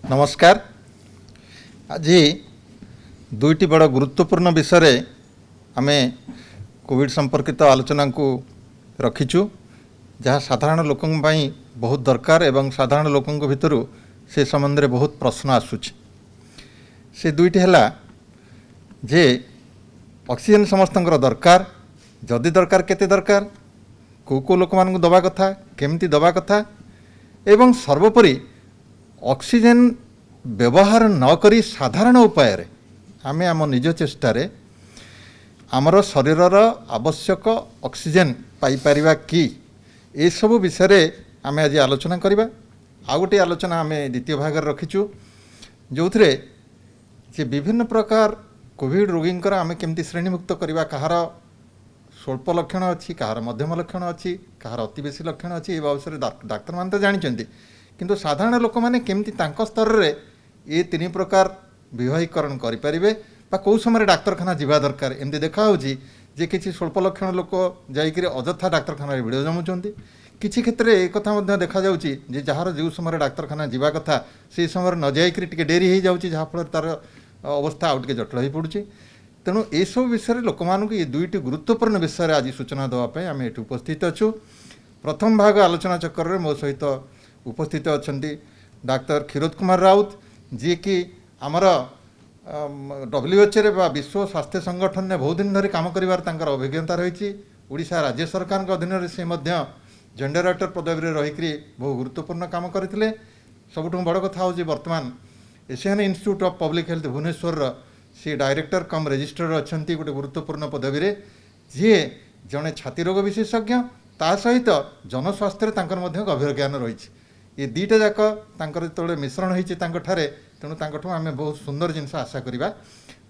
नमस्कार। आज दुईटी बड़ गुरुत्वपूर्ण विषय आम कोविड संपर्कित आलोचना को रखीचु जहाँ साधारण लोक बहुत दरकार एवं साधारण लोकों भितर से संबंध में बहुत प्रश्न आसूची। से दुईटी है जे ऑक्सीजन समस्त दरकार, जदि दरकार केते दरकार, को लोक मान दवा कथा, केमती दवा कथा एवं सर्वोपरि ऑक्सीजन व्यवहार न करी साधारण उपाय रे आमे आम निज चेष्टार आमर शरीरर आवश्यक ऑक्सीजन पाई परिबा कि ए सब विषय आमे आज आलोचना करिबा। आ गोटे आलोचना आमे द्वितीय भाग रखीचु जो थे जे विभिन्न प्रकार कोविड रोगींकर आमे केमती श्रेणीमुक्त करिबा, कहार स्वल्प लक्षण अच्छी, कहार मध्यम लक्षण अच्छी, कहार अति बेसी लक्षण अच्छी, ए विषय डाक्तर मान तो जानते किंतु साधारण लोक मैंने केमती तांको स्तर रे ये तीन प्रकार विवाहीकरण करें कौ समय डाक्तरखाना जावा दरकार। एमती देखा जे किसी स्वल्प लक्षण लोक जाकर अजथा डाक्तरखाना भिड़ जमुंट, किसी क्षेत्र में एक देखा जे जार जो समय डाक्तरखाना जावा कथा से समय न जाकर टे डेरी हो जाऊँगी जहाँफल तार अवस्था आउ टे जटिल हो पड़ुची। तेणु ये सब विषय लोक मानक ये दुईटी गुरुत्वपूर्ण विषय आज सूचना देवाई आम ये उपस्थित अच्छु। प्रथम भाग आलोचना चक्र में मो सहित उपस्थित अच्छा डाक्तर क्षीरोद कुमार राउत जी कि आमर WHO रे बा विश्व स्वास्थ्य संगठन ने बहुत दिन धरी काम करिवार तांकर अभिज्ञता रही। ओडिशा राज्य सरकार अधीन से जॉइंट डायरेक्टर पदवी रहीकि बहुत गुरुत्वपूर्ण काम करते। सबुठ बड़ कथा हूँ बर्तमान Asian Institute of Public Health Bhubaneswar सी डायरेक्टर कम रजिस्ट्रार अच्छा गोटे गुरुत्वपूर्ण पदवी रे जी जड़े छाती रोग विशेषज्ञ ता सहित जनस्वास्थ्य गभीर ज्ञान रही। ये दुईटा जाक जो मिश्रण होती तेणु आम बहुत सुंदर जिनस आशा करवा।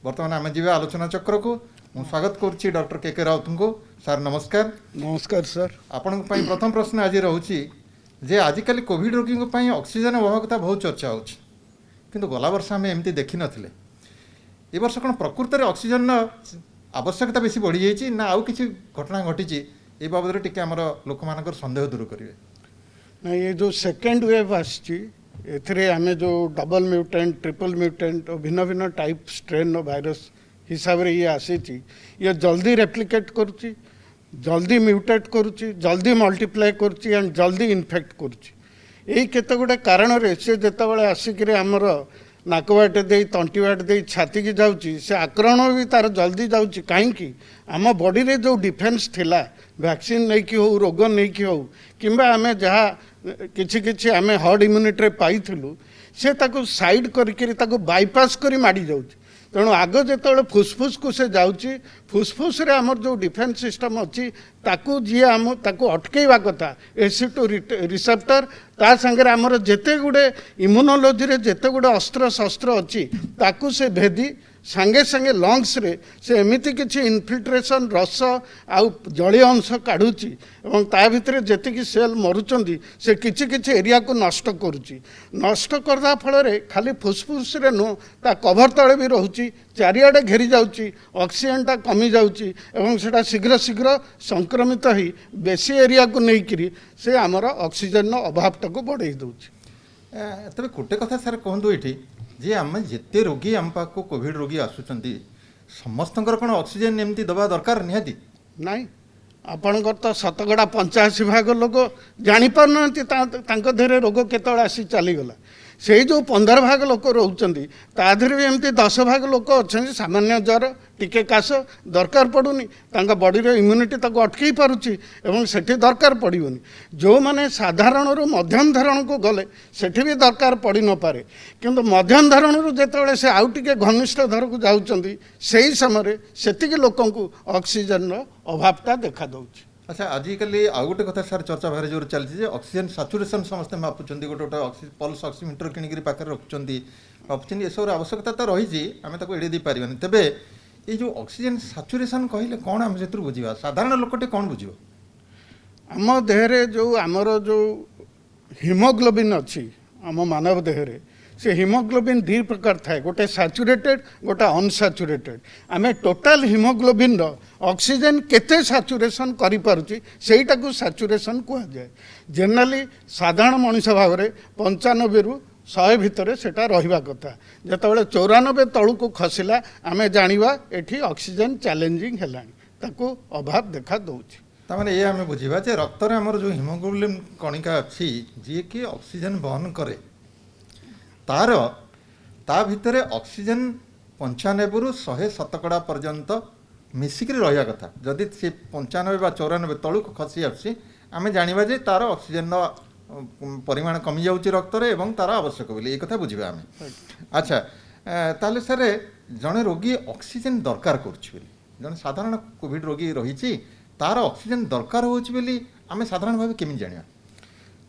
बर्तमान आम जी आलोचना चक्र को मुझे स्वागत करुच्ची डॉक्टर के राउत को। सर नमस्कार। नमस्कार सर। आपण प्रथम प्रश्न आज रोचे जे आजिकल कोविड रोगी ऑक्सीजन अभावकता बहुत चर्चा हो गला वर्ष आम एमती देखी नथिले। ए वर्ष कौन प्रकृत में ऑक्सीजन आवश्यकता बेसी बढ़ी जाइए ना आउ किसी घटना घटी ए बाबद टिके आमर लोक मान सन्देह दूर करेंगे। ना ये जो सेकेंड वेव आसी आम जो डबल म्यूटेंट ट्रिपल म्यूटेंट और भिन्न भिन्न टाइप स्ट्रेन वायरस हिसाब रे ये आसी ये जल्दी रेप्लिकेट करुच्ची, जल्दी म्यूटेट करुच्ची, जल्दी मल्टीप्लाई करुच्ची एंड जल्दी इन्फेक्ट करुच्ची। यही केते गुडे कारण रे से जेते बळे आसिक आमर नाकवाटे दे तंटी बाट दे छाती की जाउची से आक्रमण भी तार जल्दी जाउची। कहीं आम बॉडी रे जो डिफेन्स थिला वैक्सीन नहीं कि हो रोग नहीं कि हो किंबा आम जहाँ किछि किछि आम हर्ड इम्यूनिटी पाइलु से ताको साइड करके ताको बाईपास करी माड़ी जाउची। तेणु आग जो फुसफुस को से जाउची फुसफुस रे आमर जो डिफेन्स सिस्टम अच्छी ताकू जी आम ताकू अटकेवा कथा एसिटो रिसेप्टर ता संगे आमर जेते गुडे इम्यूनोलॉजी रे जेते गुडे अस्त्र शस्त्र अच्छी ताकू से भेदी सांगे सांगे लंग्स रे से एमिति किछि इनफिल्ट्रेशन रस आउ जलीय अंश काढ़ुची एवं ता भितर जेतिकी सेल मरुचंदी से किछि किछि एरिया को नष्ट करुची। नष्ट करदा फल रे खाली फुसफुस रे नो ता कभर तळे भी रहूची चारिआडे घेरी जाउची ऑक्सीजन ता कमी जाउची एवं सेटा शीघ्र शीघ्र संक्रमित ही बेसी एरिया को नेइकिरी से आमर ऑक्सीजन अभावटा को बढ़ाई दउची। तबे गोटे कथा सर कहतु ये जे आम जिते रोगी आम पाक कोविड रोगी आसुचंती समस्त कौन ऑक्सीजन एमती दबा दरकार निहाती नाई। आपणकर तो शतकड़ा 85% लोक जापार देहरे रोग केतल आसी चलीगला से जो 15% लोक रोचंती ताधर भी एमती 10% लोक अच्छा सामान्य ज्वर टिके काश दरकार पड़ूनी बॉडी रे इम्यूनिटी तक अटकई पारुची एवं सेठी दरकार पड़ोनी। जो माने साधारण रु मध्यम धरण को गले सेठी भी दरकार पड़ न पारे किंतु मध्यम धरण रु जेतेबेले से आउ टिके घनिष्ठ धर को जाउचंती सेही समय सेतिके लोकन को ऑक्सीजन रो अभावता देखा दउची। अच्छा आजिकल आउ गोटे कथा सर चर्चा भारी जोर चलती ऑक्सीजन सैचुरेशन समस्त मापुंट गोटे गोटे पल्स ऑक्सीमीटर किणिक पाखे रखुंट मापुंट ये सब आवश्यकता तो रही आम एड़े दी पार्बानी। तेबे ये जो ऑक्सीजन सैचुरेशन कहले कौन आम से बुझा साधारण लोकटे कौन बुझ आम देहरे जो आमर जो हिमोग्लोबिन अच्छी आम मानव देहरे से हिमोग्लोबिन दुई प्रकार थाए गोटे सैचुरेटेड गोटे अनसैचुरेटेड। आम टोटाल हिमोग्लोबिन ऑक्सीजन केते सैचुरेशन करि पारुची सेटा को सैचुरेशन कह जाए। जनरली साधारण मनुष्य भाव में 95 रु 100 भितर सेटा रहिबा कथा जेतेबेले 94 तळुको खसिला आमे जानिबा एठी ऑक्सीजन चैलेंजिंग हेलानी ताको अभाव देखा दउछि तामाने ये आमे बुझिबा जे रक्त रे हमर जो हिमोग्लोबिन कणिका अछि जे कि ऑक्सीजन वहन करे तार ता भितरे ऑक्सीजन 95 रु 100 शतकड़ा पर्यंत मिसिकरी रहिया कथा जदि से 95 बा 94 तळुको खसी आछि आमे जानिबा जे तार ऑक्सीजन परिमाण कमी जाउछि रक्त रे एवं तार आवश्यक बोली ए कथा बुझिबा आमे अच्छा ताले सर जने रोगी ऑक्सीजन दरकार करछि बोली जने साधारण कोविड रोगी रहिछि तार ऑक्सीजन दरकार होछि बोली आमे साधारण भाबे केमि जानिया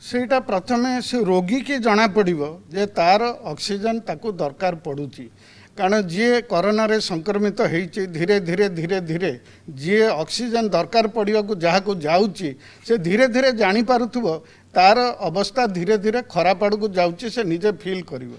सेटा प्रथमे से रोगी के जना पड़िबो जे तार ऑक्सीजन ताको दरकार पड़ुछि कारण जी कोरोना रे संक्रमित होइछि धीरे धीरे धीरे धीरे जी ऑक्सीजन दरकार पड़िबा को जहा को जाउछि से धीरे धीरे जानि पारुथबो तार अवस्था धीरे धीरे खराब आड़ को जाउछि से निजे फील करिवो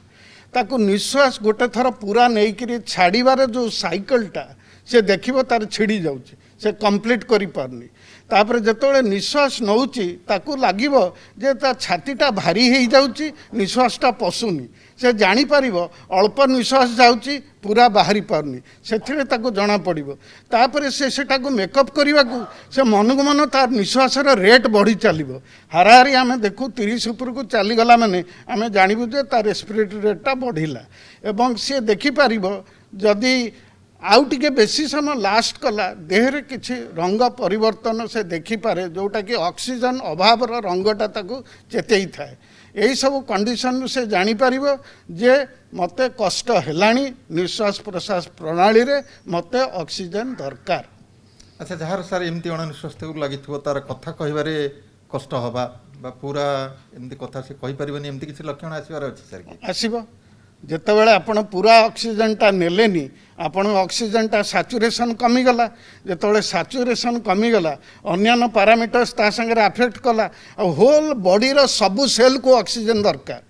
ताको निश्वास गोटे थर पूरा नेइकरी छाड़ीबार जो साइकिलटा से देखिबो तार छिड़ी जाउछि से कंप्लीट करि पारनी तापर जेतोले निश्वास नउछि ताको लागिबो जे ता छातीटा भारी हेइ जाउछि निश्वासटा पसुनी से जानि पारिबो अल्प निश्वास जाउछि पूरा बाहरी पारनी सेथिरे ताको जणा पड़िबो तापर से सेटाको मेकअप करिवाकू से मनकु मन तार निश्वासर रेट बढ़ी चलिबो हाराहारी आमे देखु 30 ऊपर को चली गला माने आमे जानिबु जे तार रेस्पिरेटरी रेटटा बढ़िला एवं से देखि पारिबो जदि आउ टिके बेसी समय लास्ट कला देहरे किछि रंग परिवर्तन से देखिपारे जोटा कि ऑक्सीजन अभावर रंगटा ताको चेतई थाए यही सब कंडीशन से जानी पारिबो जे मते कष्ट हेलानी निश्वास प्रश्वास प्रणाली रे मते ऑक्सीजन दरकार अच्छा जहार सर एमती अणनिश्वास लगी तार कथा कहबारे कष्ट हवा बा पूरा एमती कथा से कहि परिबनी एमती किछि लक्षण आसीबार अछि सर कि आसीबो जेतेबेले आपण पूरा ऑक्सीजनटा नेलेनी आपण ऑक्सीजनटा सैचुरेशन कमीगला जेतेबेले सैचुरेशन कमीगला अन्यान्य पैरामीटर्स ता संगे अफेक्ट कला होल बॉडीर सबु सेल को ऑक्सीजन दरकार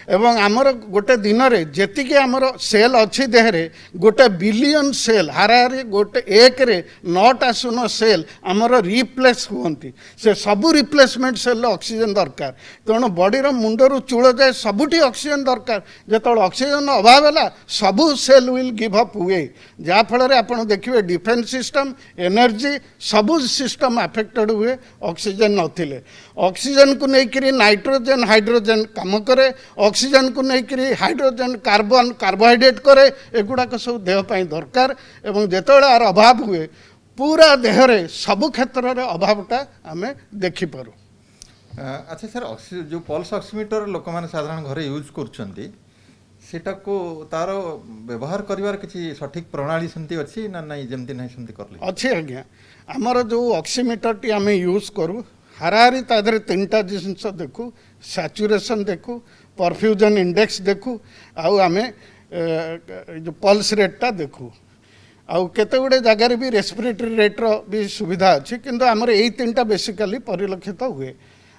एवं आमर गोटे दिन रे जेति के आमर सेल अच्छी देहरे गोटे बिलियन सेल हाराहारी गोटे एक रे 9टा शून्य सेल आमर रिप्लेस हुअंती से सबु रिप्लेसमेंट सेल ऑक्सीजन दरकार तेणु बॉडीर मुंडरू चूल जाए सबुठी ऑक्सीजन दरकार जेतबेले ऑक्सीजन अभाव है सबु सेल विल गिव अप हुए जहाँ फल आपड़ देखिए डिफेन्स सिस्टम एनर्जी सबु सिस्टम अफेक्टेड हुए ऑक्सीजन नथिले ऑक्सीजन को लेकर नाइट्रोजन हाइड्रोजन काम करे ऑक्सीजन को लेकर हाइड्रोजन कार्बन कार्बोहाइड्रेट करे एगुड़ाक सब देहपाई दरकार एवं जेतेबेले आर अभाव हुए पूरा देहरे सबु क्षेत्र में अभावटा आम देखिपारू अच्छा सर जो पल्स ऑक्सीमीटर लोक मैंने साधारण घरे यूज कर सेटा को तार व्यवहार करिवार किसी सठिक प्रणाली सेमती अच्छी ना नहीं जमती नहीं सेमती करले अच्छे आज्ञा आमर जो ऑक्सीमीटर टी आम यूज करूँ हाराहारी तादरे 3टा जिनस देखू सैचुरेशन देखू परफ्यूजन इंडेक्स देखू आउ आमे जो पल्स रेटटा देखू आउ केते गुडे जगार भी रेस्पिरेटरी रेट्र भी सुविधा अच्छी किंतु आमर यही 3टा बेसिकली परिलक्षित हुए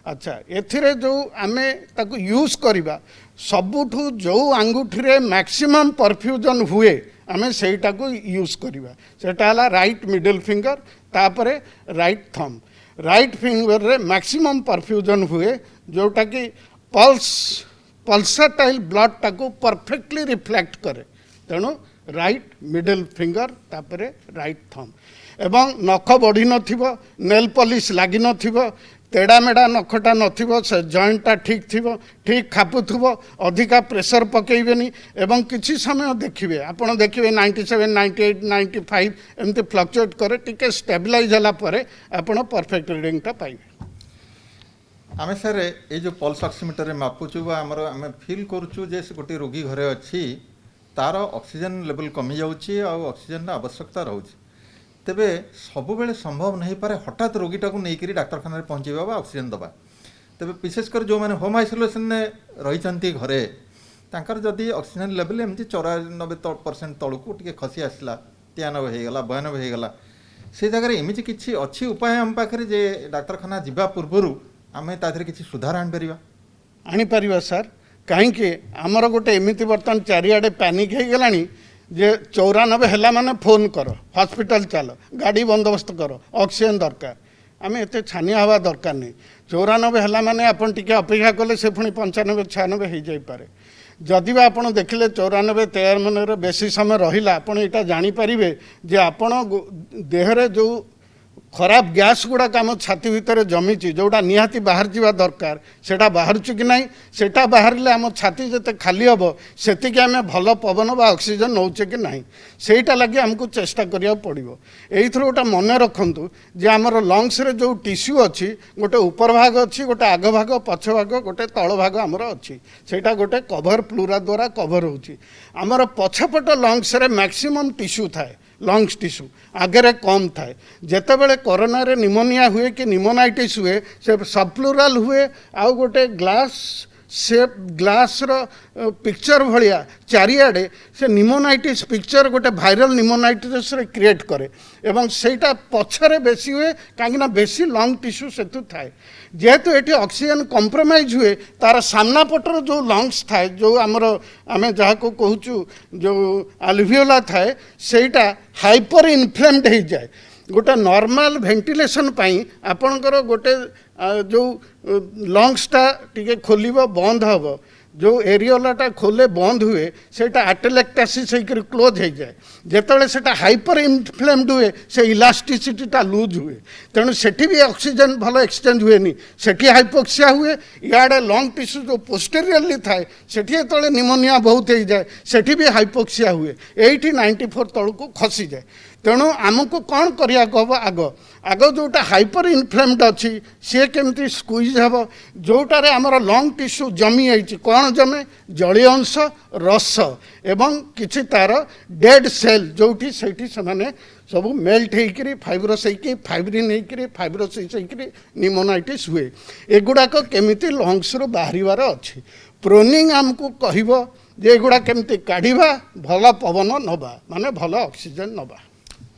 अच्छा एथिरे जो आमे ताको यूज करिबा सबुठू जो आंगुठी मैक्सिमम परफ्यूजन हुए आमे सेटा को यूज करिबा सेटा हला राइट मिडल फिंगर तापरे राइट थंब राइट फिंगर रे मैक्सिमम परफ्यूजन हुए जोटा कि पल्साटाइल ब्लड टाको परफेक्टली रिफ्लेक्ट करे तेणु राइट मिडल फिंगर तापरे राइट थंब एवं नख बढ़ी नथिबो नेल पॉलिश लागी नथिबो तेड़ा मेड़ा नखटा नथिबो से जॉइंटटा ठीक थिबो ठीक खापुथुबो अधिका प्रेशर पकेइबेनी एवं किछि समय देखिबे आपण देखिबे 97 98 95 एमती फ्लक्चुएट करे टिके स्टेबलाइज होला परे आपण परफेक्ट रीडिंगटा पाइबे आमे सर ये जो पल्स ऑक्सीमीटर रे मापुचु बा हमर आमे फील करछु जे गोटे रोगी घरे अछि तार ऑक्सीजन लेवल कमी जाउछि आ ऑक्सीजन आवश्यकता रहउछि तेबे सबु बेले संभव नहीं पारे हठात रोगीटा को लेकर डाक्तरखाना पहुँचेबा बा ऑक्सीजन दबा तेबे विशेषकर जो मैंने होम आइसोलेशन रही घरे तांकर जदि ऑक्सीजन लेवल एमती 94% तलू टे खसी आसला 93 होगला 92 होगला से जगह एमती किसी अच्छी उपाय आम पाखे जे डाक्तरखाना जावा पूर्वर आम तादेह किसी सुधार आनीपर सर कहीं आमर गोटे एमती बर्तमान चारिआडे पैनिक हो गलानी जे 94 है माने फोन कर हॉस्पिटल चल गाड़ी बंदोबस्त कर ऑक्सीजन दरकार आम एत छानिया हवा दरकार नहीं 94 है माने आपन टिके अपेक्षा कले से पुणी 95 96 हो जाए जदि बा आपण देखिले 94 93 बेसी समय रहिला आपण एटा जानि परिबे जे आपण देहरे जो खराब गैस गुड़ाक आम छाती भितर जमीची जोटा निहाती बाहर जावा दरकार सेटा बाहरुचु कि नहीं सेटा बाहर आम छाती जिते खाली हम सेतिक आम भल पवन बा ऑक्सीजन नौचे कि नहीं सेटा लगे आमको चेष्टा करिया पड़िबो। एइथरो गोटा मन रखंतु जे आमर लंग्स रे जो टिश्यू अच्छी गोटे ऊपर भाग अच्छी गोटे आग भाग पछ भाग गोटे तल भाग आमर अच्छी सेटा गोटे कभर प्लूरा द्वारा कभर होची आमर पछपट लंग्स रे मैक्सिमम टिश्यू थाए लंग्स टिश्यू आगे कम थाए जेते बेले कोरोना रे निमोनिया हुए कि निमोनाइटिस हुए से सबप्लूराल हुए आउ गोटे ग्लास सेप ग्लास रो पिक्चर भलिया चारिआडे से निमोनाइटिस पिक्चर गोटे भाइरल निमोनाइटिस रे क्रिएट करे एवं सेटा पछरे बेसी हुए काहेकि बेसी लंग टिश्यू सेतु थाए जेहेतु एटी ऑक्सीजन कॉम्प्रोमाइज हुए तार सामना पटर जो लंग्स थाए जो आमर आमे जहाँ को कहूचु जो अल्वियोला थाए सेटा हाइपर इन्फ्लेम्ड हो जाए गोटे नॉर्मल वेंटिलेशन पाई आपणकर गोटे जो लंग्सटा टिके खोलिबो बंद हबो जो एरियोलाटा खोले बंद हुए सेटा आटेलेक्टासिस होकर क्लोज हो जाए जेतेबेले सेटा हाइपर इन्फ्लेम्ड हुए से इलास्टिसिटीटा लूज हुए तेणु सेठी भी ऑक्सीजन भल एक्सचेंज हुए नहीं सेठी हाइपोक्सिया हुए इआड़े लंग टिश्यू जो पोस्टेरियरली थाए सेठी जेतेबेले निमोनिया बहुत हो जाए सेठी भी हाइपोक्सिया हुए एठी 94 तलू खसी जाए तेणु आमको कौन करिया कहब आग आग जोटा हाइपर इन्फ्लेम्ड अच्छी सी केमती स्क्वीज हम जोटारे आमर लंग टिश्यू जमी जाइए कौन जमे जलीय अंश रस एवं किछि तार डेड सेल जोठी सेठी से सब मेल्ट होकर फाइब्रोस होकर फाइब्रिन होकर फाइब्रोसिस होकर निमोनाइटिस हुए एगुड़ाक केमिति लंग्स रो बाहर अच्छी प्रोनिंग आमको कहब जे एगुड़ा केमिति काढ़ा भल पवन नवा माने भल ऑक्सीजन नवा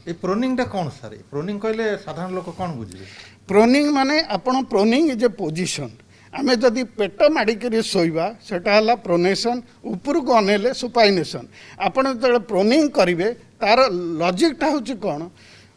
ये प्रोनिंगटा कौन सर प्रोनिंग कहले साधारण लोक कौन बुझे प्रोनिंग माने आपण प्रोनिंग इज ए पोजिशन आमे जदि पेट माड़िक शोवा सेटा हला प्रोनेशन ऊपर को अनेले सुपाइनेशन आपण जो प्रोनिंग करेंगे तार लॉजिकटा हूँ कौन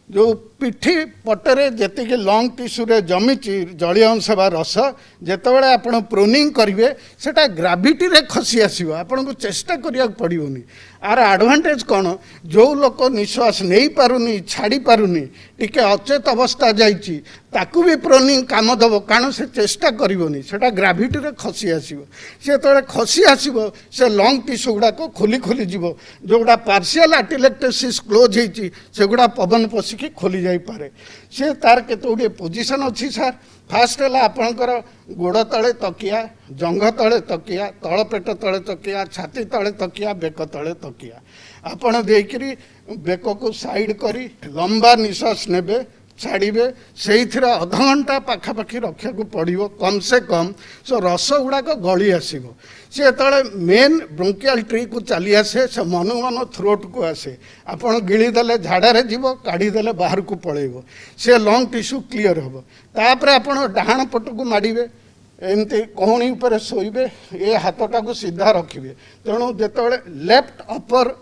जो पिठी पटरे जी लंग टिश्यू जमीची जलीय अंश बा रस जितेबाला आप प्रोनिंग करेंगे सेटा ग्राविटी रे खसी आसो आपन को चेष्टा करिया पड़ोनी आर एडवांटेज कौन जो लोक निश्वास नहीं पारुनी छाड़ी पारुनी टिके अचेत अवस्था जाइए ताकू भी प्रोनिंग काम दब कारण से चेष्टा करनी सेटा ग्राविटी रे खसी आसो सी जो खसी आसो से लंग टिश्यू गुड़ाक खोली खोली जीव जोगुड़ा पार्शियल आर्टिलेक्टोसिस क्लोज होती सेगुड़ा पवन पशिकी खोली जाई पारे से तार केते गुड़े पोजिशन अच्छी सार फास्ट है आपणकर गोड़ तले तकिया जंघ तले तकिया तल पेट तले तकिया छाती तले तकिया बेक तले तकिया आपण देकरी बेक को साइड करी लंबा निश्वास नेबे छाड़े से अध घंटा पाखापाखि रखा पड़ो कम से कम सो रस गुड़ाक गली आसो सी जो मेन ब्रोंकियल ट्री को चली आसे से मन मन थ्रोट को आसे आपड़ गिड़ीदे झाड़े जीव काढ़ीदे बाहर को पलैब से लंग टिश्यू क्लीयर हम तापर आप डाहाण पट को माड़े एमती कहणी उपर शोबे ये हाथटा को सीधा रखिए तेणु जिते लेफ्ट अपर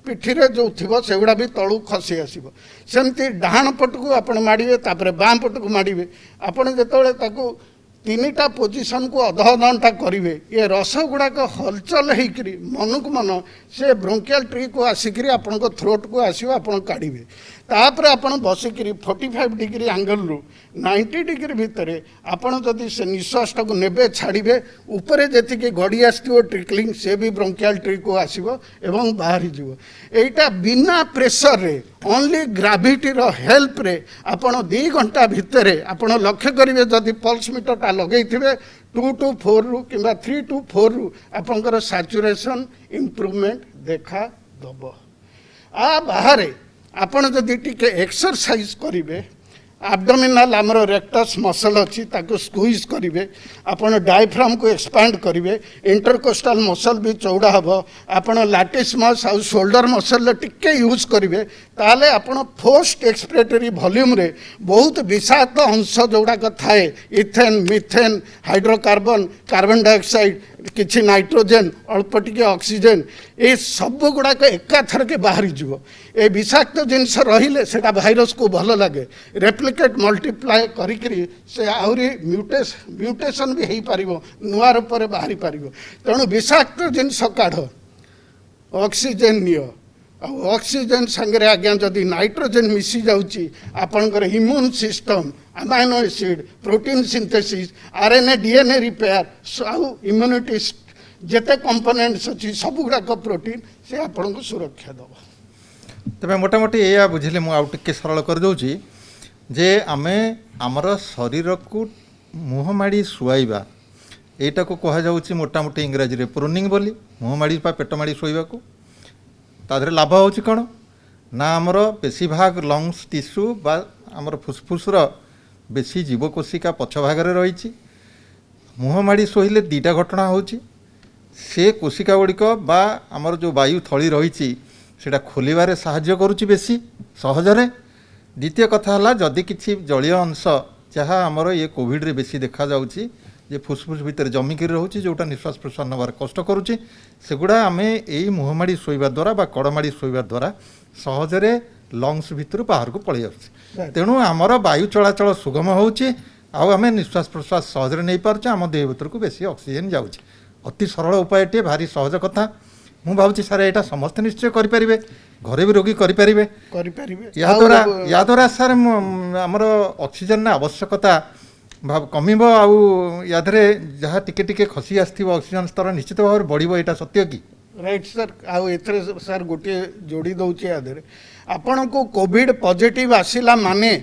पिठी रे जो थी सेगुड़ा भी तलू खसी आसो सेमती डाहाण पट को आप माड़े तापर बाम पट को माड़े आपड़ जो तीन टा पोजिशन को अध घंटा करेंगे ये रस गुड़ाक हलचल होकर मन को मन से ब्रोंकियल ट्री को आसिक आपण थ्रोट को आसो आप काढ़े तापर आप बसिक 45 डिग्री एंगल रु 90 डिग्री भितर आपड़ जदि से निश्वास को नेबे छाड़े उपरे जी गड़ी आसो ट्रिकलिंग से भी ब्रोंकियल ट्री को आसो एवं बाहरी जीव एटा बिना प्रेशर रे ओनली ग्राविटी रो हेल्प रे आपण 2 घंटा भितर आपण लक्ष्य करेंगे जदि पल्स मीटरटा लगे 2 to 4 रु कि 3 to 4 रु आपंकर सैचुरेशन इम्प्रूवमेंट देखा दब आ बाहर आपण जदि टिके एक्सरसाइज करेंगे एब्डोमिनल आमर रेक्टस मसल अच्छी ताको स्क्वीज करेंगे आपण डायफ्राम को एक्सपांड करेंगे इंटरकोस्टल मसल भी चौड़ा हम आपण लैटिस मस आउ शोल्डर मसल टिके यूज करेंगे ताले आपण फोर्स्ट एक्सपिरेटरी वॉल्यूम रे बहुत विषाक्त अंश जोड़ाक थाए ethane methane hydrocarbon carbon dioxide किछि नाइट्रोजेन अल्प टिके ऑक्सीजन ए सब गुड़ाक एकाथर के बाहरी जीव ए विषाक्त जिनस रहिले सेटा भाइरस को भल लगे रेप्लिकेट मल्टीप्लाए करिकरी से आहुरी म्यूटेशन भी हो पार नुआ रूप में बाहरी पार तेणु विषाक्त जिनस काढ़ ऑक्सीजन नियो ऑक्सीजन संगे आज्ञा जदि नाइट्रोजेन मिसी जाउची आपनकर immune system amino acid protein synthesis RNA DNA repair आउ इम्यूनिटी जेते कंपोनेंट्स अच्छी सब गुड़ाक प्रोटीन से आपन को सुरक्षा दब तेज मोटामोटी या बुझे मुझे आउ टे सरल कर दूची जे आमे आमर शरीर को मुँह माड़ी शुआइबा एटा को कह जाउची मोटामोटी इंग्राजी रे प्रूनिंग बोली मुँह माड़ी पेट माड़ी शुआइबा को तादर लाभ हो कौन ना आमर बेसी भाग लंग्स टिश्यू बा आमर फुसफुसर बेसी जीवकोशिका पछ भागरे रही मुँह माड़ी शोले दीटा घटना होची से कोशिका गुड़िक बा आमर जो वायु थली रही सेटा खोलिबारे साहाय्य करुच्ची बेसी सहजरे द्वितीय कथा है जदि किसी जलीय अंश जहाँ आमर ये कोविड रे बेसी देखा जाउची जे फुसफुस भितर जमिकी रोचे जोटा निश्वास प्रश्वास नबार कष्ट करुच्चे सेगुड़ा आम यही मुहमाड़ी शोवा द्वारा बा कड़माड़ी शोवा द्वारा सहजरे लंग्स भितर बाहर को पलि आसुचे तेणु आमर वायु चलाचल सुगम होचे आम निश्वास प्रश्वास सहजरे नहीं पार्चे आम देह भीतर को बेसी ऑक्सीजन जाऊँच अति सरल उपायटे भारी सहज कथा मु भावुँ सार यहाँ समस्ते निश्चय करें घरे भी रोगी करें या द्वारा सार आमर ऑक्सीजन आवश्यकता भाव कमिब आदे जहाँ टिके टिके खसी आसथिबो ऑक्सीजन स्तर निश्चित भाव बढ़िबो एटा सत्य कि राइट सर आउ एथरे सर गोटे जोड़ी दउची आदरे आपण को कोविड पॉजिटिव आसिला माने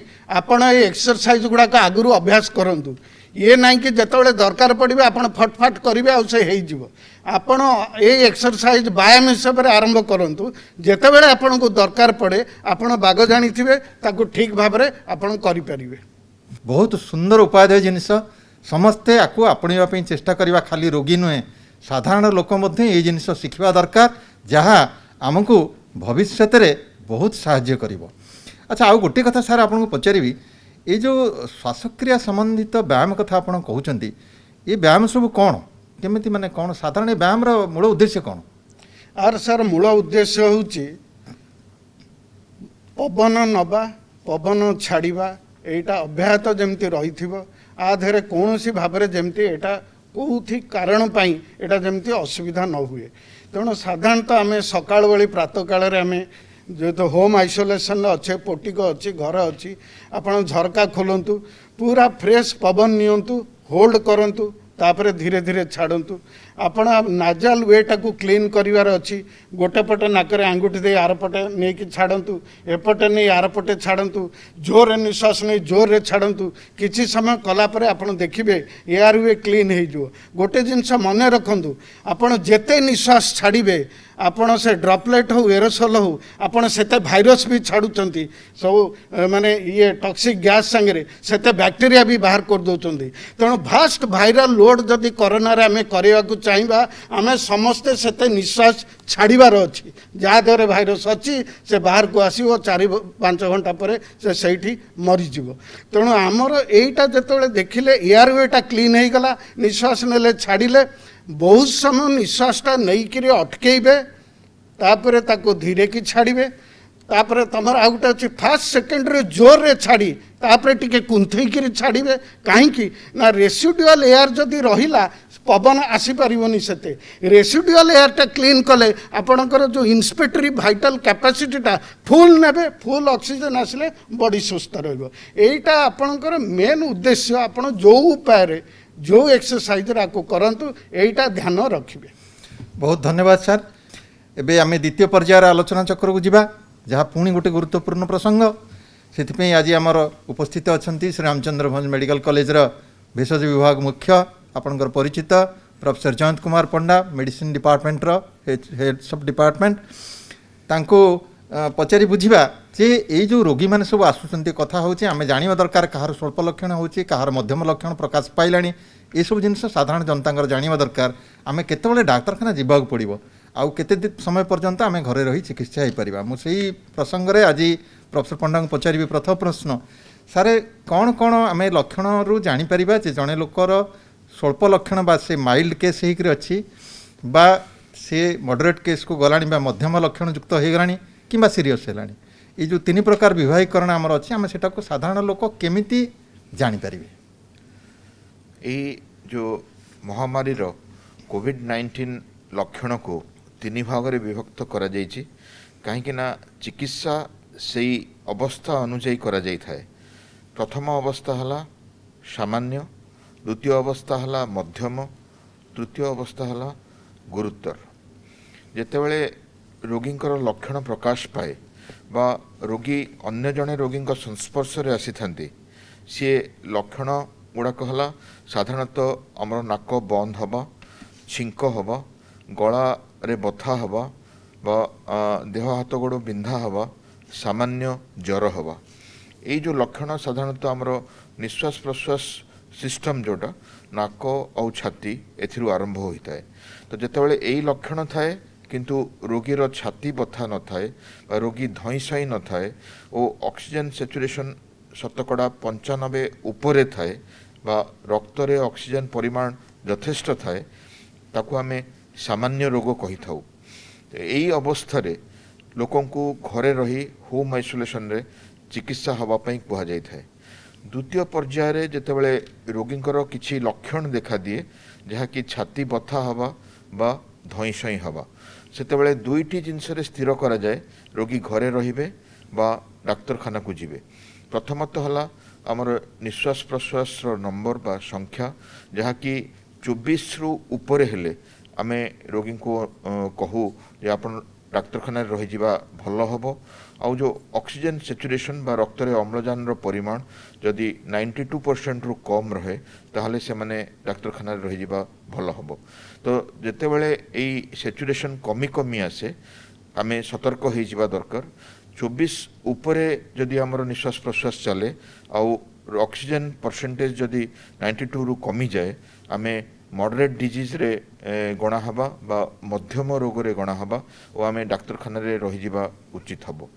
आपण ए एक्सरसाइज गुड़ाक आगुरु अभ्यास करंतु ये नहीं कि जितेबाला दरकार पड़े आपण फटफाट करेंगे आउ से हो आपण ए एक्सरसाइज व्यायाम हिसाब से आरंभ करूँ जितेबाला आपण को दरकार पड़े आपण बाग जानी ताकू ठीक भाव में आपण करें बहुत सुंदर उपादेय जिनिस समस्ते आपको आपणापी चेष्टा करवा खाली रोगी नुहे साधारण लोक ये जिनिस शिखा दरकार जहाँ आमको भविष्य में बहुत साहाय्य करिवो। अच्छा आउ गोटे कथा सार आपको पचारि ये जो श्वासक्रिया संबंधित व्यायाम कथा आप कहते ये व्यायाम सब कौन केमिति माने कौन साधारण व्यायाम मूल उद्देश्य कौन आर सर मूल उद्देश्य हूँ पवन नवा पवन छाड़ा एटा अभ्याहत जमती रही आधे कौन सी भाव में जमती एटा कौथि कारण पाई एटा जमती असुविधा न हुए तेणु साधारणतः आम सकाल बेली प्रातः काल आम जेहेतु होम आइसोलेशन अच्छे पोटिक अच्छी घर अच्छी आपड़ झरका खोलतु पूरा फ्रेश पवन नियंतु होल्ड करंतु तापर धीरे धीरे छाड़तु आपण नाजाल वेटा को क्लीन करिवार अच्छी गोटे पटे नाकरे आंगुठी दे आर पटे नहीं कि छाड़तु एपटे नहीं आर पटे छाड़तु जोर निश्वास नहीं जोर रे छाड़तु किछि समय कलापर आपण देखिबे एआर वे क्लीन हो गोटे जिनस मन रखंतु आपण जेते निश्वास छाड़िबे आपण से ड्रपलेट हो एरोसोल हो आपण सेते भाइरस भी छाड़ुचंती सब माने ये टॉक्सिक गैस संगे सेते बैक्टीरिया भी बाहर कर दउचंती तेणु भास्ट भाइरल लोड जदि कोरोना रे आमे करिया को चाहिबा आमे समस्ते सेते निश्वास छाड़ीबार अछि जहाँ देहरे भाइरस अच्छी से बाहर को आसीबो 4-5 घंटा पर से सहीठी मरी जीवो तेणु आमर एटा जेतबेले देखिले एआर वेटा क्लीन हो गला निश्वास नेले छाड़िले बहुत समय निश्वासटा नहीं कि अटकेबे तापरे ताको धीरे की छाड़िबे तापरे तमर आ गोटे अच्छे फास्ट सेकेंड रे जोर रे छाड़ी तापरे टिके कुंथई छाड़िबे कहीं ना रेसिडुअल एयर जदि रहिला पवन आसी पारिबनी सेते रेसिडुअल एयरटा क्लीन कले आपणकर जो इंस्पेक्टरी भाइटल कैपेसिटीटा फुल नेबे फुल ऑक्सीजन आसिले बॉडी सुस्थ रहइबो एटा आपणकर मेन उद्देश्य आपण जो उपाय रे जो एक्सरसाइज आपको करंतु एटा ध्यान रखिबे। बहुत धन्यवाद सर एबे आम द्वितीय पर्यायर आलोचना चक्र को जीवा जहाँ पुणी गोटे गुरुत्वपूर्ण प्रसंग से आज आमर उपस्थित अच्छा श्री रामचंद्र भंज मेडिकल कॉलेज भेषज विभाग मुख्य आपणकर परिचित professor Jayant Kumar Panda medicine department heads of department तांको पचारि बुझा जे ये जो रोगी मैंने सब आसुँच कथा होची आमे जानिबा दरकार कहार स्वल्प लक्षण होची कहार मध्यम लक्षण प्रकाश पाइलानी ये सब जिनस साधारण जनता जानिबा दरकार आमे केतेबेले डाक्तरखाना जीवाक पड़िबो आउ केते समय पर्यंत आमे घरे रही चिकित्सा हो पारिबा मु सेही प्रसंग रे आज प्रोफेसर पंडा को पचारि प्रथम प्रश्न सारे कौन कौन आमे लक्षण रु जानि परिबा जे जणे लोकर स्वल्प लक्षण बा से माइल्ड केस होकर अच्छी बा से मॉडरेट केस को गलानी बा मध्यम लक्षण युक्त हो गलानी कि सीरीयस है ये जो तीन प्रकार विवाहीकरण आमर अच्छी आम से साधारण लोक केमिति जानीपर जो महामारी कोविड-19 लक्षण को तीन भाग में विभक्त करा जाइछि कहीं ना चिकित्सा से अवस्था अनुଯାयी करा जाई थाए। प्रथम अवस्था हला सामान्य, द्वितीय अवस्था हला मध्यम, तृतीय अवस्था हला गुरुतर। जेतेबेले रोगींकर लक्षण प्रकाश पाए बा रोगी अन्य जड़े रोगी संस्पर्श रे आसी थांती सी लक्षण गुड़ाक हला साधारणतः आमर नाक बंद हवा, छिंक हवा, गला रे बथा हवा बा देह हाथ गोड़ बिंधा हवा, सामान्य ज्वर हवा। ये जो लक्षण साधारणतः आमर निश्वास प्रश्वास सिस्टम जोटा नाक और छाती एथिरु आरंभ होता है। तो जितेबाला यही लक्षण थाए किंतु रोगीर छाती बथा न थाए बा रोगी धई सई न थाए और ऑक्सीजन सैचुरेशन शतकड़ा 95 उपरे थाए बा रक्त रे ऑक्सीजन परिमाण यथेष्ट थाए ताकू आमे सामान्य रोग कही थाउ। यही अवस्था रे लोकों को घरे रही होम आइसोलेशन रे चिकित्सा हवा पई कुहा जाय थाए। द्वितीय पर्याय रे जेतेबेले रोगींकर किछि लक्षण देखा दिए जहा कि छाती बथा हवा बा धई सई हवा सेतेबेले दुईटी जिनस रे स्थिर करा जाए रोगी घरे रहिबे बा डाक्तरखाना को जिबे। प्रथमतः हला आमर निश्वास प्रश्वास नंबर बा संख्या जहा कि 24 रु ऊपर हेले आमे रोगी को कहू जे आपण डाक्तरखाना रही जिबा भल हबो। आउ जो ऑक्सीजन सैचुरेशन बा रक्त रे अम्लजान रो परिमाण जदि 92% रु कम रहे ताहले से माने डाक्तरखाना रही जिबा भल हबो। तो जेतेबेले एई सैचुरेशन कमी कमी आसे आमे सतर्क हो जिबा दरकार। 24 उपरे जदि आमर निश्वास प्रश्वास चले आउ ऑक्सीजन परसेंटेज जदि 92 रु कमी जाए आमे मॉडरेट डिजीज रे गणा हबा बा मध्यम रोग रे गणा हबा और आमे डाक्तरखाना रे रही जिबा उचित हबो।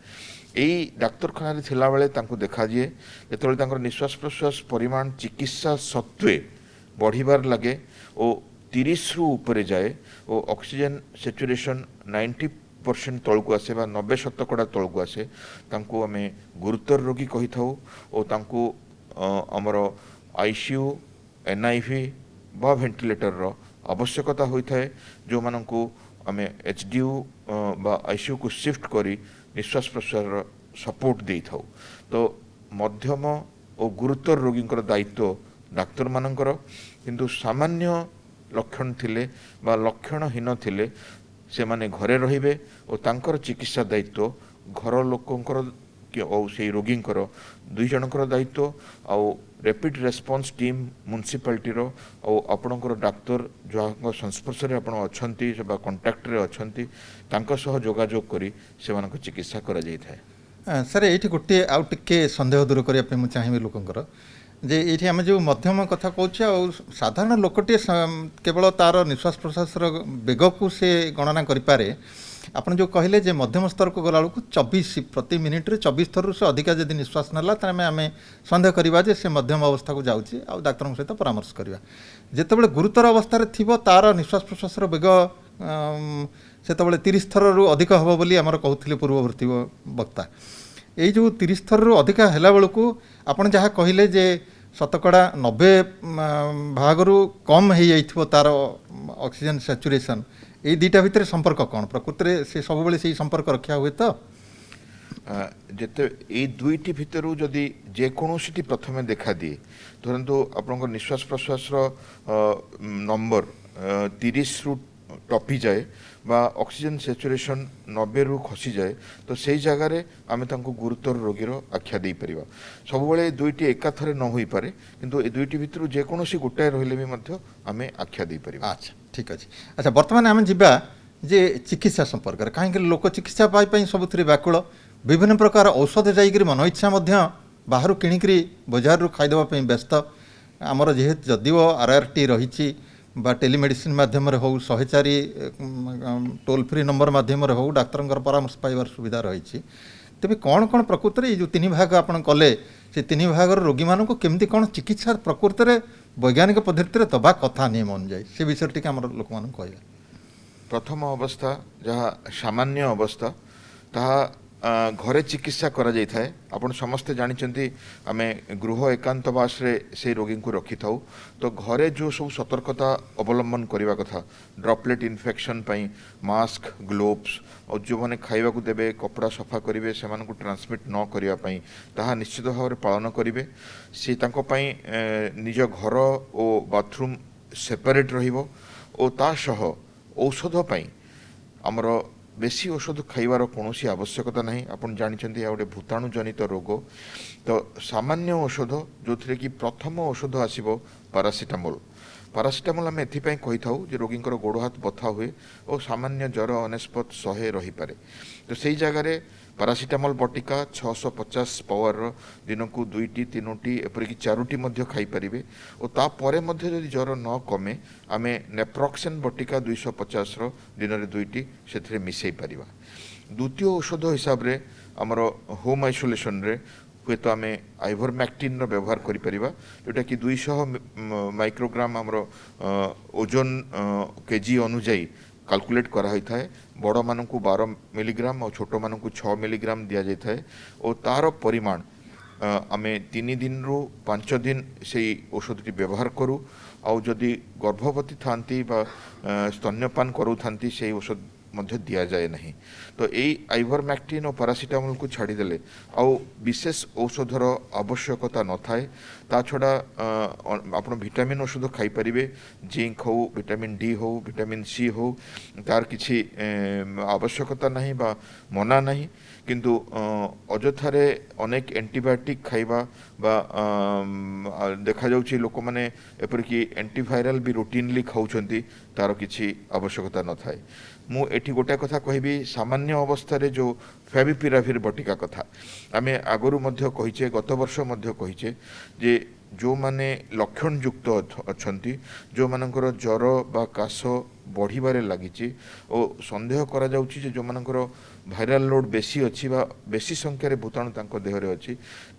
एई डाक्तरखाना रे थिला बेले तांको देखा जिए जेतेबेले तांकर निश्वास प्रश्वास परिमाण चिकित्सा सत्वे बढ़िबार लगे और 30 रु ऊपर जाए और ऑक्सीजन सैचुरेशन 90% तलकू आसे बा 90% तलकू आसे तांको आमे गुरुतर रोगी कही थाउ और तांको आमर आईसीयू एनआईवी बा वेंटिलेटर रो आवश्यकता होता है जो मानक आमे एचडीयू बा आईसीयू को शिफ्ट करी निश्वास प्रश्वास सपोर्ट दे थाउ। तो मध्यम और गुरुतर रोगी दायित्व डाक्तर मानकर किंतु सामान्य लक्षण थिले बा लक्षणहीन थिले से माने घरे रहिबे और तांकर चिकित्सा दायित्व घर लोकंकर और से रोगींकर दुई जनकर दायित्व आउ रैपिड रेस्पॉन्स टीम म्युनिसिपालिटी रो और आपणकर डाक्तर जो संस्पर्श रे आपण अछंती बा कांटेक्ट रे अछंती तांका सह जोगाजोग करी से मानक चिकित्सा करा जाय थाए। सर ये गोटे आउ टिके संदेह दूर करने मुझे चाहिए लोकंकर जे ये आम जो मध्यम कथा कौचे और साधारण लोकटे केवल तार निश्वास प्रश्वास बेग को से गणना करें आपन जो कहले जे मध्यम स्तर को गला बेलू 24 प्रति मिनिट रे 24 थर से अधिका जदि निश्वास नाला तामे आमे संदेह करवा जे से मध्यम अवस्था को जाउची आ डाक्टर सहित परामर्श करवा। जेतेबेले गुरुतर अवस्था रे थिबो तार निश्वास प्रश्वास बेग सेतेबेले 30 थर रु अधिक हबो बोली हमर कहउथिले पूर्ववर्ती वक्ता। एई जो 30 थर रु अधिक हैला बेलू आपन जहाँ कहले जे शतकड़ा 90 भागरू कम हो जाइथिबो तार ऑक्सीजन सैचुरेशन ये दुईटा भितर संपर्क कौन प्रकृति से सब बेले से संपर्क रखा हुए तो जेते ये दुईटी भितर जदि जेकोसी प्रथमे देखा दिए धरतु आपन निश्वास प्रश्वास नंबर 30 रु टपी जाए बा ऑक्सीजन सैचुरेशन 90 रु खसी जाए तो सही जगार आम गुरुतर रोगीर आख्या दे पारिबा। सब बेले दुईटी एकाथरे न होई पारे किंतु ए दुईटी भितर जेकोसी गोटाए रहिले भी मध्य आमे आख्या दे पारिबा। अच्छा ठीक अच्छे। अच्छा बर्तमान आम जा जे चिकित्सा संपर्क कहीं लोक चिकित्सा पाई सबुथिरे व्याकुल विभिन्न प्रकार औषध जाइकरी मन इच्छा बाहर किणिक बजार रू खाईदेवाई व्यस्त आमर जेहेतु जदिव आरआरटी रही बा टेलीमेडिसिन माध्यम हो 104 टोल फ्री नंबर माध्यम हो डाक्तर परामर्श पाइबार सुविधा रही तेज कौन कौन प्रकृति जो तीन भाग आप कले से तीन भाग रोगी मानक केमती कौन चिकित्सा प्रकृति ବୈଜ୍ଞାନିକ ପଦ୍ଧତିରେ ଦେବା କଥା ନିୟମ ଅନୁଯାୟୀ ସେ ବିଷୟରେ ଟିକେ ଆମର ଲୋକମାନଙ୍କୁ କହିବା। ପ୍ରଥମ ଅବସ୍ଥା ଯାହା ସାମାନ୍ୟ ଅବସ୍ଥା ତାହା ଘରେ ଚିକିତ୍ସା କରାଯାଇଥାଏ। ଆପଣ ସମସ୍ତେ ଜାଣିଛନ୍ତି ଆମେ ଗୃହ ଏକାନ୍ତବାସରେ ସେଇ ରୋଗୀଙ୍କୁ ରଖିଥାଉ। ତ ଘରେ ଯେଉଁ ସବୁ ସତର୍କତା ଅବଲମ୍ବନ କରିବା କଥା, ଡ୍ରପଲେଟ୍ ଇନଫେକ୍ସନ୍ ପାଇଁ ମାସ୍କ, ଗ୍ଲୋଭ୍ସ, ଆଉ ଯେଉଁମାନେ ଖାଇବାକୁ ଦେବେ କପଡ଼ା ସଫା କରିବେ ସେମାନଙ୍କୁ ଟ୍ରାନ୍ସମିଟ୍ ନ କରିବା ପାଇଁ ତାହା ନିଶ୍ଚିତ ଭାବରେ ପାଳନ କରିବେ। ସେ ତାଙ୍କ ପାଇଁ ନିଜ ଘର ଓ ବାଥରୁମ୍ ସେପାରେଟ୍ ରହିବ ଓ ତା ସହ ଔଷଧ ପାଇଁ ଆମର ବେଶୀ ଔଷଧ ଖାଇବାର କୌଣସି ଆବଶ୍ୟକତା ନାହିଁ। ଆପଣ ଜାଣିଛନ୍ତି ଏହା ଗୋଟେ ଭୂତାଣୁ ଜନିତ ରୋଗ। ତ ସାମାନ୍ୟ ଔଷଧ ଯେଉଁଥିରେ କି ପ୍ରଥମ ଔଷଧ ଆସିବ ପାରାସିଟାମୋଲ୍। ପାରାସିଟାମୋଲ୍ ଆମେ ଏଥିପାଇଁ କହିଥାଉ ଯେ ରୋଗୀଙ୍କର ଗୋଡ଼ ହାତ ବଥା ହୁଏ ଓ ସାମାନ୍ୟ ଜ୍ୱର ଅନେସ୍ପତ 100 ରହିପାରେ। ତ ସେଇ ଜାଗାରେ ପାରାସିଟାମୋଲ୍ ବଟିକା 650 ପାୱାରର ଦିନକୁ 2ଟି 3ଟି ଏପରିକି 4ଟି ମଧ୍ୟ ଖାଇପାରିବେ ଓ ତାପରେ ମଧ୍ୟ ଯଦି ଜ୍ୱର ନ କମେ ଆମେ ନେପ୍ରୋକ୍ସେନ୍ ବଟିକା 250ର ଦିନରେ 2ଟି ସେଥିରେ ମିଶାଇ ପାରିବା। ଦ୍ୱିତୀୟ ଔଷଧ ହିସାବରେ ଆମର ହୋମ୍ ଆଇସୋଲେସନ୍ରେ ହୁଏତ ଆମେ ଆଇଭରମ୍ୟାକ୍ଟିନ୍ର ବ୍ୟବହାର କରିପାରିବା, ଯେଉଁଟାକି 200 ମାଇକ୍ରୋଗ୍ରାମ ଆମର ଓଜନ କେଜି ଅନୁଯାୟୀ କାଲକୁଲେଟ୍ କରାହୋଇଥାଏ। ବଡ଼ମାନଙ୍କୁ 12 ମିଲିଗ୍ରାମ ଆଉ ଛୋଟମାନଙ୍କୁ 6 ମିଲିଗ୍ରାମ ଦିଆଯାଇଥାଏ ଓ ତା'ର ପରିମାଣ ଆମେ 3 ଦିନରୁ 5 ଦିନ ସେଇ ଔଷଧଟି ବ୍ୟବହାର କରୁ। ଆଉ ଯଦି ଗର୍ଭବତୀ ଥାନ୍ତି ବା ସ୍ତନ୍ୟପାନ କରୁଥାନ୍ତି ସେଇ ଔଷଧ ମଧ୍ୟ ଦିଆଯାଏ ନାହିଁ। ତ ଏଇ ଆଇଭରମ୍ୟାକ୍ଟିନ୍ ଓ ପାରାସିଟାମୋଲ୍କୁ ଛାଡ଼ିଦେଲେ ଆଉ ବିଶେଷ ଔଷଧର ଆବଶ୍ୟକତା ନଥାଏ। ତା ଛଡ଼ା ଆପଣ ଭିଟାମିନ୍ ଔଷଧ ଖାଇପାରିବେ, ଜିଙ୍କ ହେଉ, ଭିଟାମିନ୍ ଡି ହେଉ, ଭିଟାମିନ୍ ସି ହେଉ, ତାର କିଛି ଆବଶ୍ୟକତା ନାହିଁ ବା ମନା ନାହିଁ। କିନ୍ତୁ ଅଯଥାରେ ଅନେକ ଆଣ୍ଟିବାୟୋଟିକ୍ ଖାଇବା ବା ଦେଖାଯାଉଛି ଲୋକମାନେ ଏପରିକି ଆଣ୍ଟିଭାଇରାଲ ବି ରୁଟିନଲି ଖାଉଛନ୍ତି, ତାର କିଛି ଆବଶ୍ୟକତା ନଥାଏ। ମୁଁ ଏଠି ଗୋଟେ କଥା କହିବି, ସାମାନ୍ୟ ଅବସ୍ଥାରେ ଯେଉଁ ଫେଭିପିରାଭିର ବଟିକା କଥା ଆମେ ଆଗରୁ ମଧ୍ୟ କହିଛେ, ଗତ ବର୍ଷ ମଧ୍ୟ କହିଛେ ଯେ ଯେଉଁମାନେ ଲକ୍ଷଣଯୁକ୍ତ ଅଛନ୍ତି, ଯେଉଁମାନଙ୍କର ଜ୍ୱର ବା କାଶ ବଢ଼ିବାରେ ଲାଗିଛି ଓ ସନ୍ଦେହ କରାଯାଉଛି ଯେ ଯେଉଁମାନଙ୍କର ଭାଇରାଲ ଲୋଡ୍ ବେଶୀ ଅଛି ବା ବେଶୀ ସଂଖ୍ୟାରେ ଭୂତାଣୁ ତାଙ୍କ ଦେହରେ ଅଛି,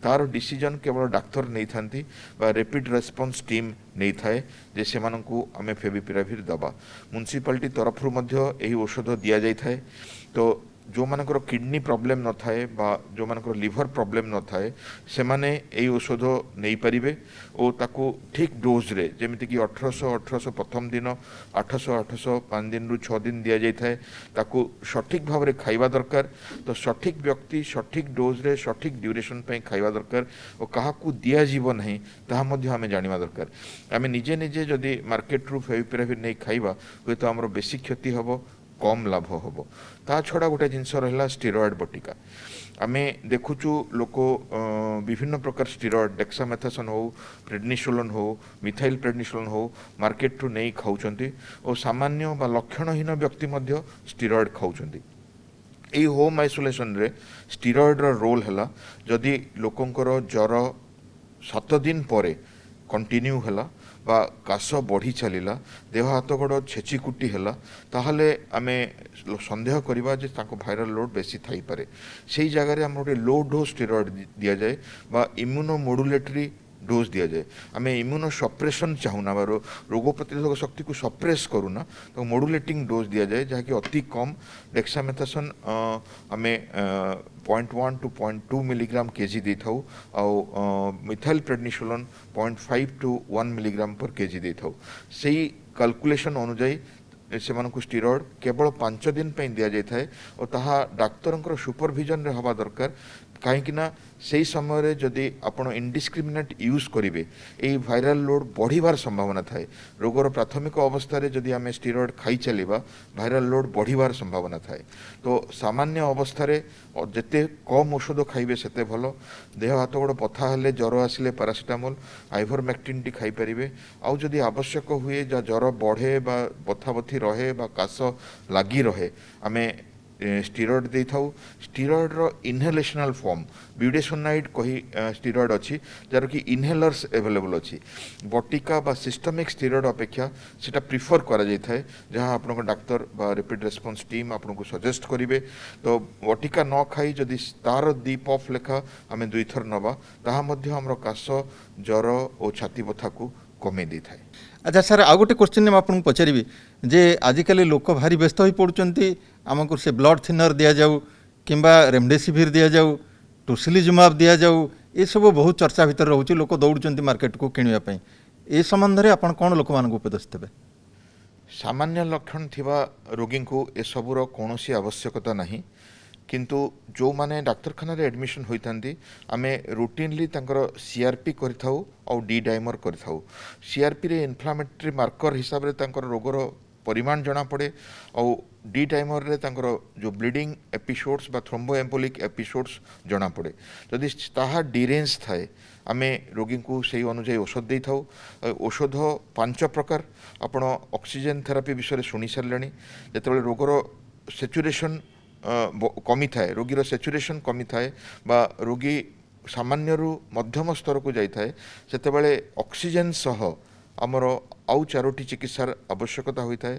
ତାର ଡିସିଜନ୍ କେବଳ ଡାକ୍ତର ନେଇଥାନ୍ତି ବା ରେପିଡ୍ ରେସ୍ପନ୍ସ ଟିମ୍ ନେଇଥାଏ ଯେ ସେମାନଙ୍କୁ ଆମେ ଫେଭିପିରାଭିର ଦେବା। ମ୍ୟୁନିସିପାଲିଟି ତରଫରୁ ମଧ୍ୟ ଏହି ଔଷଧ ଦିଆଯାଇଥାଏ। ତ ଯେଉଁମାନଙ୍କର କିଡ଼ନୀ ପ୍ରୋବ୍ଲେମ୍ ନଥାଏ ବା ଯେଉଁମାନଙ୍କର ଲିଭର ପ୍ରୋବ୍ଲେମ୍ ନଥାଏ ସେମାନେ ଏହି ଔଷଧ ନେଇପାରିବେ ଓ ତାକୁ ଠିକ୍ ଡୋଜ୍ରେ, ଯେମିତିକି 1800 ପ୍ରଥମ ଦିନ, 800 5 ଦିନରୁ 6 ଦିନ ଦିଆଯାଇଥାଏ, ତାକୁ ସଠିକ୍ ଭାବରେ ଖାଇବା ଦରକାର। ତ ସଠିକ୍ ବ୍ୟକ୍ତି ସଠିକ୍ ଡୋଜ୍ରେ ସଠିକ୍ ଡ୍ୟୁରେସନ୍ ପାଇଁ ଖାଇବା ଦରକାର ଓ କାହାକୁ ଦିଆଯିବ ନାହିଁ ତାହା ମଧ୍ୟ ଆମେ ଜାଣିବା ଦରକାର। ଆମେ ନିଜେ ନିଜେ ଯଦି ମାର୍କେଟରୁ ଫେଭିପିରାଭିର ନେଇ ଖାଇବା ହୁଏତ ଆମର ବେଶୀ କ୍ଷତି ହେବ, କମ୍ ଲାଭ ହେବ। ତା ଛଡ଼ା ଗୋଟେ ଜିନିଷ ରହିଲା ଷ୍ଟିରଏଡ଼୍ ବଟିକା। ଆମେ ଦେଖୁଛୁ ଲୋକ ବିଭିନ୍ନ ପ୍ରକାର ଷ୍ଟିରଏଡ଼୍, ଡେକ୍ସାମେଥାସୋନ୍ ହେଉ, ପ୍ରେଡନିସୋଲୋନ୍ ହେଉ, ମିଥାଇଲ୍ ପ୍ରେଡନିସୋଲୋନ୍ ହେଉ ମାର୍କେଟରୁ ନେଇ ଖାଉଛନ୍ତି ଓ ସାମାନ୍ୟ ବା ଲକ୍ଷଣହୀନ ବ୍ୟକ୍ତି ମଧ୍ୟ ଷ୍ଟିରଏଡ଼୍ ଖାଉଛନ୍ତି। ଏଇ ହୋମ୍ ଆଇସୋଲେସନ୍ରେ ଷ୍ଟିରଏଡ଼୍ର ରୋଲ୍ ହେଲା, ଯଦି ଲୋକଙ୍କର ଜ୍ୱର 7 ଦିନ ପରେ କଣ୍ଟିନ୍ୟୁ ହେଲା ବା କାଶ ବଢ଼ି ଚାଲିଲା, ଦେହ ହାତ ଗୋଡ଼ ଛେଚିକୁଟି ହେଲା, ତାହେଲେ ଆମେ ସନ୍ଦେହ କରିବା ଯେ ତାଙ୍କ ଭାଇରାଲ ଲୋଡ୍ ବେଶୀ ଥାଇପାରେ। ସେଇ ଜାଗାରେ ଆମର ଗୋଟେ ଲୋ ଡୋଜ୍ ଷ୍ଟିରଏଡ଼୍ ଦିଆଯାଏ ବା ଇମ୍ୟୁନୋ ମଡୁଲେଟରୀ ଡୋଜ୍ ଦିଆଯାଏ। ଆମେ ଇମ୍ୟୁନୋ ସପ୍ରେସନ୍ ଚାହୁଁନା ବା ରୋଗ ପ୍ରତିରୋଧକ ଶକ୍ତିକୁ ସପ୍ରେସ୍ କରୁନା, ତ ମଡୁଲେଟିଂ ଡୋଜ୍ ଦିଆଯାଏ ଯାହାକି ଅତି କମ୍। ଡେକ୍ସାମେଥାସୋନ୍ ଆମେ 0.1 to 0.2 ମିଲିଗ୍ରାମ କେଜି ଦେଇଥାଉ ଆଉ methyl prednisolone 0.5 to 1 milligram per KG ଦେଇଥାଉ। ସେଇ କାଲକୁଲେସନ୍ ଅନୁଯାୟୀ ସେମାନଙ୍କୁ ଷ୍ଟିରଏଡ଼୍ କେବଳ 5 ଦିନ ପାଇଁ ଦିଆଯାଇଥାଏ ଓ ତାହା ଡାକ୍ତରଙ୍କର ସୁପରଭିଜନରେ ହେବା ଦରକାର। କାହିଁକି ନା ସେହି ସମୟରେ ଯଦି ଆପଣ ଇନଡିସ୍କ୍ରିମିନେଟ୍ ୟୁଜ୍ କରିବେ ଏହି ଭାଇରାଲ ଲୋଡ୍ ବଢ଼ିବାର ସମ୍ଭାବନା ଥାଏ। ରୋଗର ପ୍ରାଥମିକ ଅବସ୍ଥାରେ ଯଦି ଆମେ ଷ୍ଟିରଏଡ଼୍ ଖାଇ ଚାଲିବା ଭାଇରାଲ ଲୋଡ୍ ବଢ଼ିବାର ସମ୍ଭାବନା ଥାଏ। ତ ସାମାନ୍ୟ ଅବସ୍ଥାରେ ଯେତେ କମ୍ ଔଷଧ ଖାଇବେ ସେତେ ଭଲ। ଦେହ ହାତ ଗୋଡ଼ ବଥା ହେଲେ, ଜ୍ୱର ଆସିଲେ ପାରାସିଟାମୋଲ୍, ଆଇଭରମ୍ୟାକ୍ଟିନ୍ଟି ଖାଇପାରିବେ। ଆଉ ଯଦି ଆବଶ୍ୟକ ହୁଏ ଯା ଜ୍ୱର ବଢ଼େ ବା ବଥାବଥି ରହେ ବା କାଶ ଲାଗି ରହେ ଆମେ ଷ୍ଟିରଏଡ଼୍ ଦେଇଥାଉ। ଷ୍ଟିରଏଡ଼୍ର ଇନହେଲେସନାଲ୍ ଫର୍ମ ବ୍ୟୁଡେସୋନାଇଡ୍ କହି ଷ୍ଟିରଏଡ଼୍ ଅଛି, ଯାହାର କି ଇନହେଲର୍ସ ଆଭେଲେବଲ୍ ଅଛି। ବଟିକା ବା ସିଷ୍ଟମିକ୍ ଷ୍ଟିରଏଡ଼୍ ଅପେକ୍ଷା ସେଇଟା ପ୍ରିଫର୍ କରାଯାଇଥାଏ, ଯାହା ଆପଣଙ୍କ ଡାକ୍ତର ବା ରେପିଡ୍ ରେସ୍ପନ୍ସ ଟିମ୍ ଆପଣଙ୍କୁ ସଜେଷ୍ଟ କରିବେ। ତ ବଟିକା ନ ଖାଇ ଯଦି ତାର 2 ପଫ୍ ଲେଖା ଆମେ 2 ଥର ନେବା, ତାହା ମଧ୍ୟ ଆମର କାଶ, ଜ୍ୱର ଓ ଛାତି ବଥାକୁ कमे दी थाए। अच्छा सर आउ गोटे क्वेश्चन मैं आपको पचारि जे आजिकल लोक भारी व्यस्त हो पड़ुंट आमको से ब्लड थिनर दि जाऊ कि रेमडेसिविर दि जाऊ टोसिलिजुमाब दि जाऊ ये सब बहुत चर्चा भितर रोचे लोक दौड़ मार्केट को किणापी ए संबंध में आप कौन लोक मान उपदेश देवे? सामान्य लक्षण थिबा रोगी को ए सबुर कौन आवश्यकता नहीं, किंतु जो माने डाक्तरखाना रे एडमिशन होइथांती आमे रूटीनली तांकर सीआरपी करिथाउ और डी डाइमर करिथाउ। सीआरपी रे इन्फ्लामेटरी मार्कर हिसाब रे तांकर रोगर परिमाण जना पड़े और डी डाइमर रे तांकर जो ब्लीडिंग एपिसोड्स बा थ्रोम्बो एम्बोलिक एपिसोड्स जना पड़े। जदि ताहा डिरेंज थाए आमे रोगी को सही अनुसार औषध दे थाउ। औषध 5 प्रकार आपण ऑक्सीजन थेरापी विषय शुणी सारे जिते रोगर सेचुरेशन कमी थाए रोगीर सेचुरेशन कमी थाए बा रोगी सामान्य मध्यम स्तर को जाए से ऑक्सीजन सह आमर आउ 4टी चिकित्सार आवश्यकता होता है।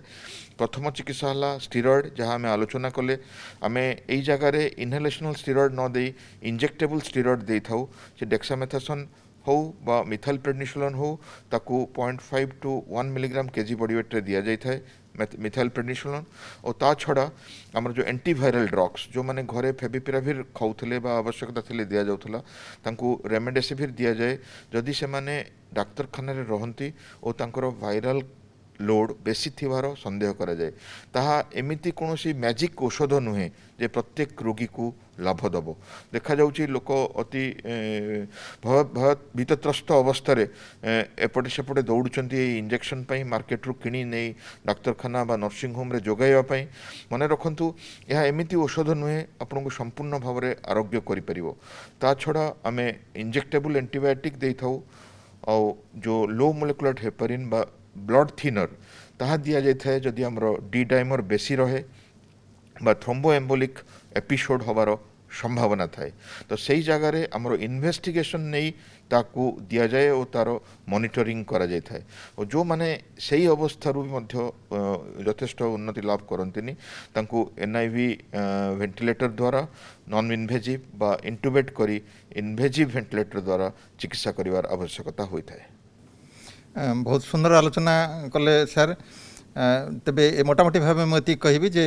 प्रथम चिकित्सा है स्टीरॉयड जहाँ आम आलोचना कले आम यही जगार इनहेलेशनल स्टीरॉयड न दे इंजेक्टेबल स्टीरॉयड दे था से डेक्सामेथासोन हो बा मिथाइल प्रेडनिसोलोन हो ताकू 0.5 to 1 milligram KG body weight रे दिया जाए मिथाइल प्रेडनिसोलोन। और ता छड़ा आमर जो एंटीवायरल ड्रग्स जो माने घरे फेविपिराविर खाऊले बा आवश्यकता थिले दिया जाउथला तांकू रेमडेसिविर दिया जाए जदि से माने डाक्तरखाना रे रहंती और तांकर वायरल लोड बेसी थिवार संदेह करा जाए। ताहा एमिति कोनोसी मैजिक औषध नुहे जे प्रत्येक रोगी को लाभ दब। देखा जाउची लोक अति भीतत्रस्त अवस्था एपटे सेपटे दौड़ुचंती इंजेक्शन पाई मार्केट रू किणी नहीं डाक्तरखाना बा नर्सिंग होम रे जोगाइबा पाई। मने रखंतु यह एमिति औषध नुहे आपनको संपूर्ण भाव में आरोग्य करि परिबो। ता छड़ा आमे इंजेक्टेबल एंटीबायोटिक देई थाउ और जो लो मोलेकुलर हेपारिन बा ब्लड थिनर ताहा दिया जाए जदि आमर डी डाइमर बेसी रहे बा थ्रोम्बो एम्बोलिक एपिसोड होबार संभावना थाए तो सही जगार आमर इन्वेस्टिगेशन नहीं ताकू दिया जाए और तार मॉनिटरिंग करा जाए थाए। और जो माने सही अवस्थारू मध्य यथेष्ट उन्नति लाभ करंतिनी तांकू एनआईवी वेंटिलेटर द्वारा नॉन इनवेजिव बा इंटुबेट करी इनवेजिव वेंटिलेटर द्वारा चिकित्सा करिवार आवश्यकता होता है। बहुत सुंदर आलोचना कले सर। तेबे मोटामोटी भाव मुझे कहबी जे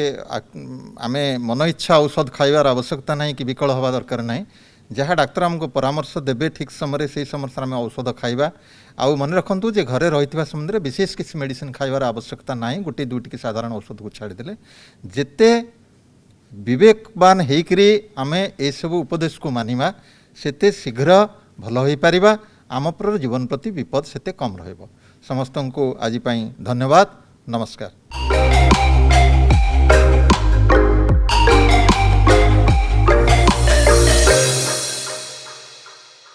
आमे मन इच्छा औषध खाइबार आवश्यकता नहीं कि विकल हवा दरकार नहीं। जहाँ डाक्तर आमको परामर्श देबे ठीक समय से समय आम औषध खाइबा आउ मन रखु जे घरे रही समय विशेष किसी मेडिसिन खाइबार आवश्यकता नहीं। गोटे दुईटी की साधारण औषध को छाड़देले जेते विवेकवान होकरी आमे ए सब उपदेश को मानिबा सेते शीघ्र भल हो पारिबा। आम पर जीवन प्रति विपद सेते कम रहिबो। समस्त को आज धन्यवाद। नमस्कार।